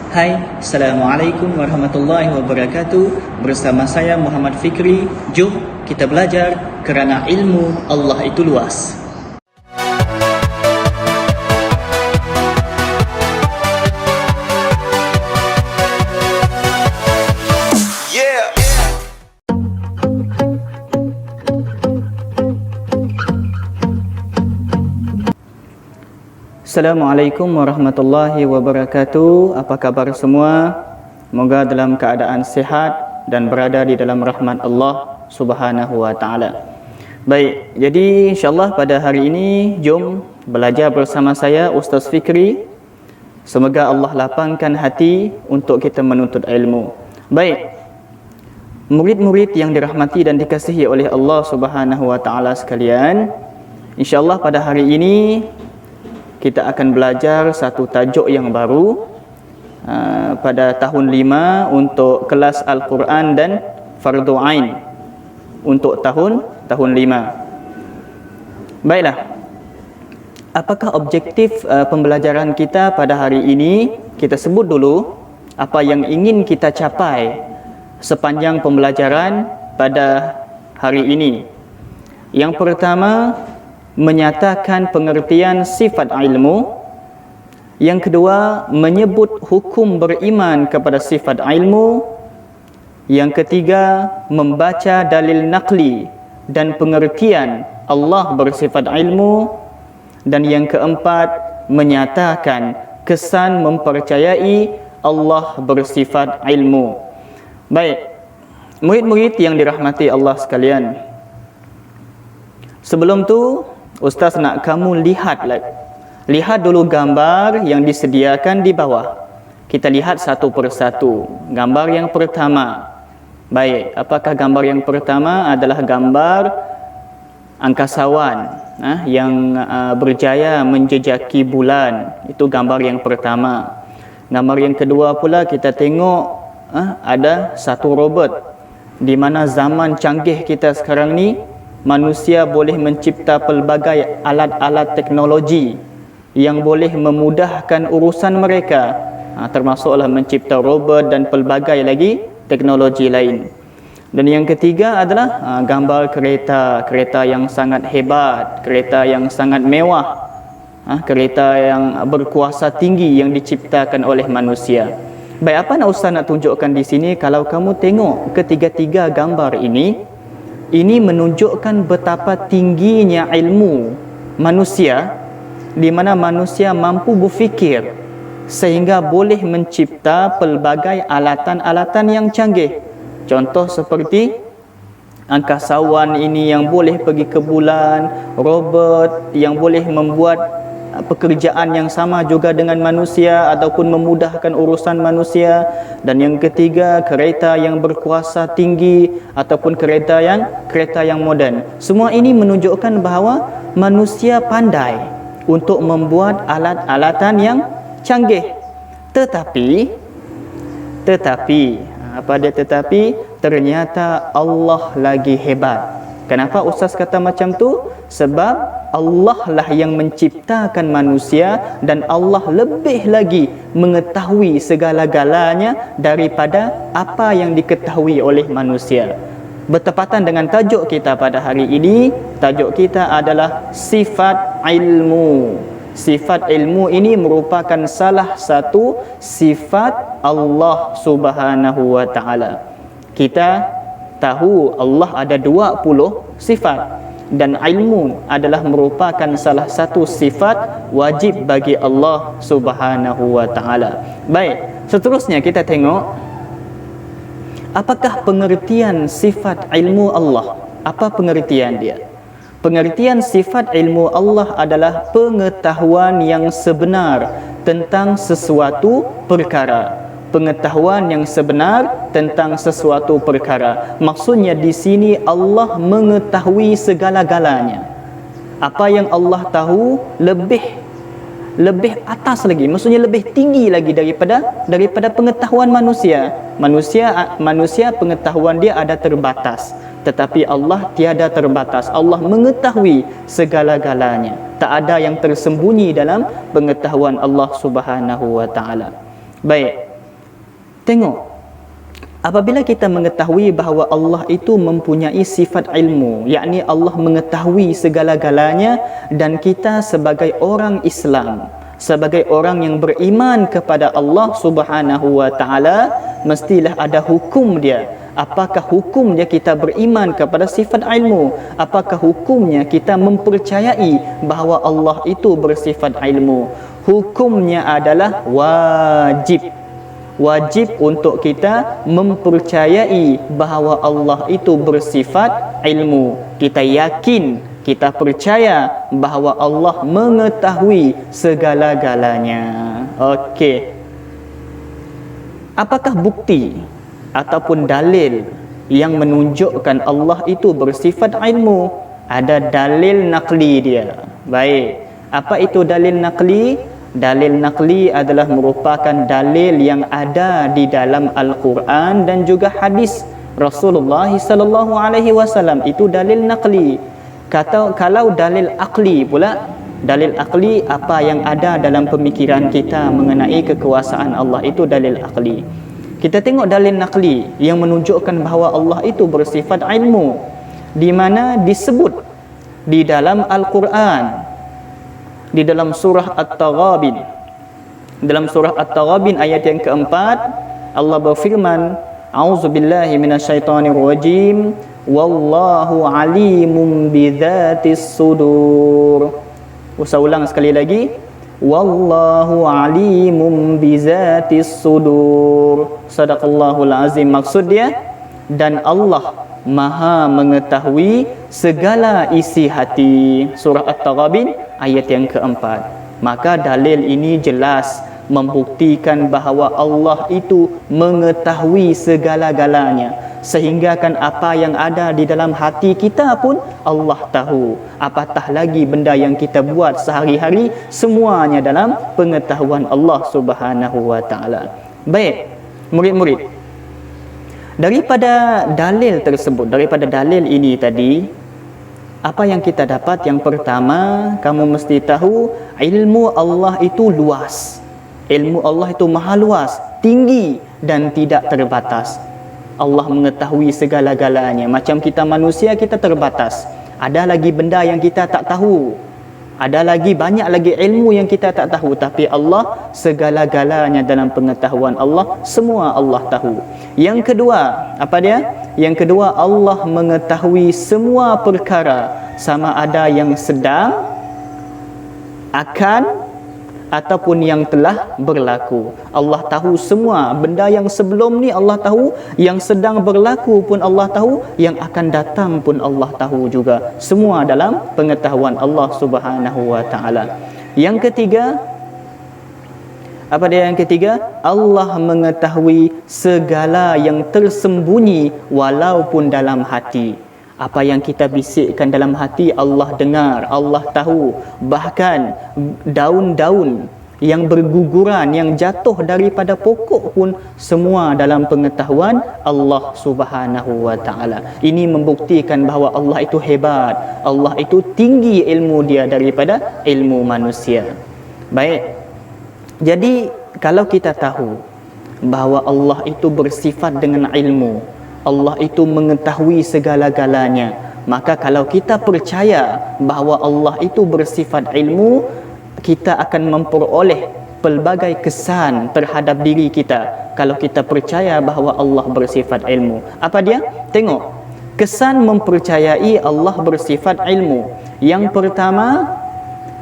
Hai, Assalamualaikum warahmatullahi wabarakatuh. Bersama saya Muhammad Fikri. Jom kita belajar kerana ilmu Allah itu luas. Assalamualaikum warahmatullahi wabarakatuh. Apa kabar semua? Semoga dalam keadaan sihat dan berada di dalam rahmat Allah Subhanahu wa taala. Baik, jadi insya-Allah pada hari ini jom belajar bersama saya Ustaz Fikri. Semoga Allah lapangkan hati untuk kita menuntut ilmu. Baik. Murid-murid yang dirahmati dan dikasihi oleh Allah Subhanahu wa taala sekalian, insya-Allah pada hari ini kita akan belajar satu tajuk yang baru pada tahun 5 untuk kelas Al-Quran dan Fardu Ain untuk tahun 5. Baiklah. Apakah objektif pembelajaran kita pada hari ini? Kita sebut dulu apa yang ingin kita capai sepanjang pembelajaran pada hari ini. Yang pertama, menyatakan pengertian sifat ilmu. Yang kedua, menyebut hukum beriman kepada sifat ilmu. Yang ketiga, membaca dalil naqli dan pengertian Allah bersifat ilmu. Dan yang keempat, menyatakan kesan mempercayai Allah bersifat ilmu. Baik, murid-murid yang dirahmati Allah sekalian, sebelum tu Ustaz nak kamu lihat dulu gambar yang disediakan di bawah. Kita lihat satu persatu. Gambar yang pertama. Baik, apakah gambar yang pertama adalah gambar angkasawan yang berjaya menjejaki bulan. Itu gambar yang pertama. Gambar yang kedua pula kita tengok ada satu robot. Di mana zaman canggih kita sekarang ni, manusia boleh mencipta pelbagai alat-alat teknologi yang boleh memudahkan urusan mereka, termasuklah mencipta robot dan pelbagai lagi teknologi lain. Dan yang ketiga adalah gambar kereta yang sangat hebat, kereta yang sangat mewah, kereta yang berkuasa tinggi yang diciptakan oleh manusia. Baik, apa nak Ustaz nak tunjukkan di sini? Kalau kamu tengok ketiga-tiga gambar ini menunjukkan betapa tingginya ilmu manusia, di mana manusia mampu berfikir sehingga boleh mencipta pelbagai alatan-alatan yang canggih. Contoh seperti angkasawan ini yang boleh pergi ke bulan, robot yang boleh membuat pekerjaan yang sama juga dengan manusia ataupun memudahkan urusan manusia. Dan yang ketiga, kereta yang berkuasa tinggi ataupun kereta yang moden. Semua ini menunjukkan bahawa manusia pandai untuk membuat alat-alatan yang canggih. Tetapi ternyata Allah lagi hebat. Kenapa Ustaz kata macam tu? Sebab Allah lah yang menciptakan manusia dan Allah lebih lagi mengetahui segala-galanya daripada apa yang diketahui oleh manusia. Bertepatan dengan tajuk kita pada hari ini, tajuk kita adalah sifat ilmu. Sifat ilmu ini merupakan salah satu sifat Allah Subhanahu wa taala. Kita tahu Allah ada 20 sifat dan ilmu adalah merupakan salah satu sifat wajib bagi Allah Subhanahu wa taala. Baik, seterusnya kita tengok apakah pengertian sifat ilmu Allah. Apa pengertian dia? Pengertian sifat ilmu Allah adalah pengetahuan yang sebenar tentang sesuatu perkara. Pengetahuan yang sebenar tentang sesuatu perkara. Maksudnya di sini Allah mengetahui segala-galanya. Apa yang Allah tahu lebih atas lagi, maksudnya lebih tinggi lagi daripada pengetahuan manusia. Manusia pengetahuan dia ada terbatas, tetapi Allah tiada terbatas. Allah mengetahui segala-galanya. Tak ada yang tersembunyi dalam pengetahuan Allah Subhanahu wa taala. Baik. Tengok, apabila kita mengetahui bahawa Allah itu mempunyai sifat ilmu, yakni Allah mengetahui segala-galanya, dan kita sebagai orang Islam, sebagai orang yang beriman kepada Allah Subhanahu wa taala, mestilah ada hukum dia. Apakah hukumnya kita beriman kepada sifat ilmu? Apakah hukumnya kita mempercayai bahawa Allah itu bersifat ilmu? Hukumnya adalah wajib. Wajib untuk kita mempercayai bahawa Allah itu bersifat ilmu. Kita yakin, kita percaya bahawa Allah mengetahui segala-galanya. Okey. Apakah bukti ataupun dalil yang menunjukkan Allah itu bersifat ilmu? Ada dalil naqli dia. Baik. Apa itu dalil naqli? Dalil naqli adalah merupakan dalil yang ada di dalam Al-Quran dan juga hadis Rasulullah sallallahu alaihi wasallam. Itu dalil naqli. Kalau dalil akli pula, dalil akli apa yang ada dalam pemikiran kita mengenai kekuasaan Allah, itu dalil akli. Kita tengok dalil naqli yang menunjukkan bahawa Allah itu bersifat ilmu, di mana disebut di dalam Al-Quran, di dalam surah At-Taghabin. Dalam surah At-Taghabin ayat yang keempat, Allah berfirman, A'udzubillahi minasyaitonirrajim, wallahu alimun bidzatis sudur. Saya ulang sekali lagi, wallahu alimun bizatis sudur. Sadaqallahul azim. Maksud dia, dan Allah Maha mengetahui segala isi hati. Surah At-Taghabin ayat yang keempat. Maka dalil ini jelas membuktikan bahawa Allah itu mengetahui segala-galanya, sehingga kan apa yang ada di dalam hati kita pun Allah tahu. Apatah lagi benda yang kita buat sehari-hari, semuanya dalam pengetahuan Allah Subhanahu wa taala. Baik, murid-murid, daripada dalil tersebut, daripada dalil ini tadi, apa yang kita dapat? Yang pertama, kamu mesti tahu ilmu Allah itu luas. Ilmu Allah itu maha luas, tinggi dan tidak terbatas. Allah mengetahui segala-galanya. Macam kita manusia, kita terbatas. Ada lagi benda yang kita tak tahu. Ada lagi, banyak lagi ilmu yang kita tak tahu. Tapi Allah, segala-galanya dalam pengetahuan Allah, semua Allah tahu. Yang kedua, apa dia? Yang kedua, Allah mengetahui semua perkara, sama ada yang sedang, akan, ataupun yang telah berlaku. Allah tahu semua benda yang sebelum ni, Allah tahu yang sedang berlaku pun Allah tahu, yang akan datang pun Allah tahu juga. Semua dalam pengetahuan Allah Subhanahu wa taala. Yang ketiga, apa dia yang ketiga? Allah mengetahui segala yang tersembunyi walaupun dalam hati. Apa yang kita bisikkan dalam hati, Allah dengar, Allah tahu. Bahkan daun-daun yang berguguran, yang jatuh daripada pokok pun semua dalam pengetahuan Allah Subhanahu wa taala. Ini membuktikan bahawa Allah itu hebat, Allah itu tinggi ilmu dia daripada ilmu manusia. Baik. Jadi kalau kita tahu bahawa Allah itu bersifat dengan ilmu, Allah itu mengetahui segala-galanya, maka kalau kita percaya bahawa Allah itu bersifat ilmu, kita akan memperoleh pelbagai kesan terhadap diri kita kalau kita percaya bahawa Allah bersifat ilmu. Apa dia? Tengok, kesan mempercayai Allah bersifat ilmu. Yang pertama,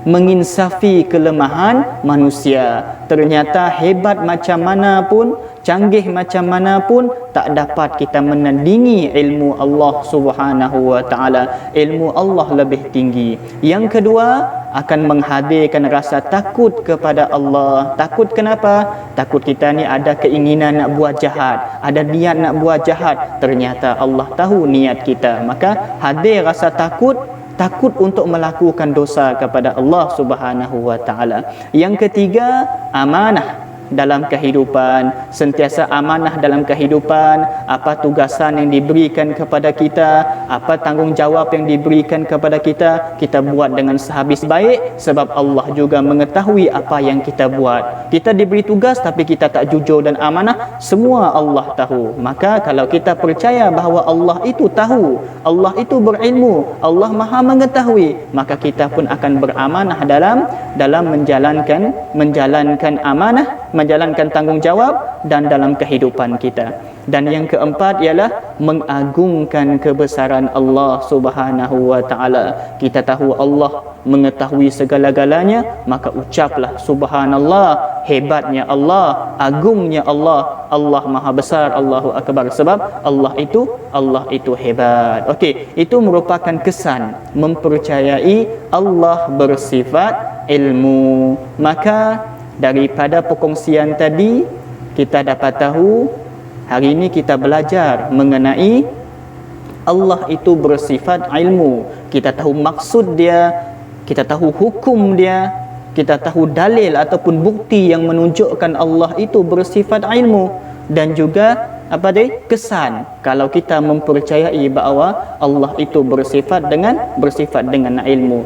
menginsafi kelemahan manusia. Ternyata hebat macam mana pun, canggih macam mana pun, tak dapat kita menandingi ilmu Allah Subhanahu wa taala. Ilmu Allah lebih tinggi. Yang kedua, akan menghadirkan rasa takut kepada Allah. Takut kenapa? Takut kita ni ada keinginan nak buat jahat, ada niat nak buat jahat. Ternyata Allah tahu niat kita. Maka hadir rasa takut untuk melakukan dosa kepada Allah Subhanahu wa taala. Yang ketiga, amanah. dalam kehidupan, sentiasa amanah dalam kehidupan, apa tugasan yang diberikan kepada kita, apa tanggungjawab yang diberikan kepada kita, kita buat dengan sehabis baik, sebab Allah juga mengetahui apa yang kita buat. Kita diberi tugas tapi kita tak jujur dan amanah, semua Allah tahu. Maka kalau kita percaya bahawa Allah itu tahu, Allah itu berilmu, Allah Maha mengetahui, maka kita pun akan beramanah dalam menjalankan amanah, menjalankan tanggungjawab dan dalam kehidupan kita. Dan yang keempat ialah mengagungkan kebesaran Allah Subhanahu wa taala. Kita tahu Allah mengetahui segala-galanya, maka ucaplah subhanallah, hebatnya Allah, agungnya Allah, Allah Maha besar, Allahu akbar, sebab Allah itu hebat. Okey, itu merupakan kesan mempercayai Allah bersifat ilmu. Maka daripada perkongsian tadi kita dapat tahu, hari ini kita belajar mengenai Allah itu bersifat ilmu. Kita tahu maksud dia, kita tahu hukum dia, kita tahu dalil ataupun bukti yang menunjukkan Allah itu bersifat ilmu, dan juga apa dia? Kesan kalau kita mempercayai bahawa Allah itu bersifat dengan ilmu.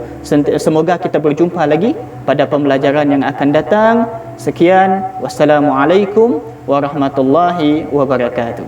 Semoga kita berjumpa lagi pada pembelajaran yang akan datang. Sekian, wassalamualaikum warahmatullahi wabarakatuh.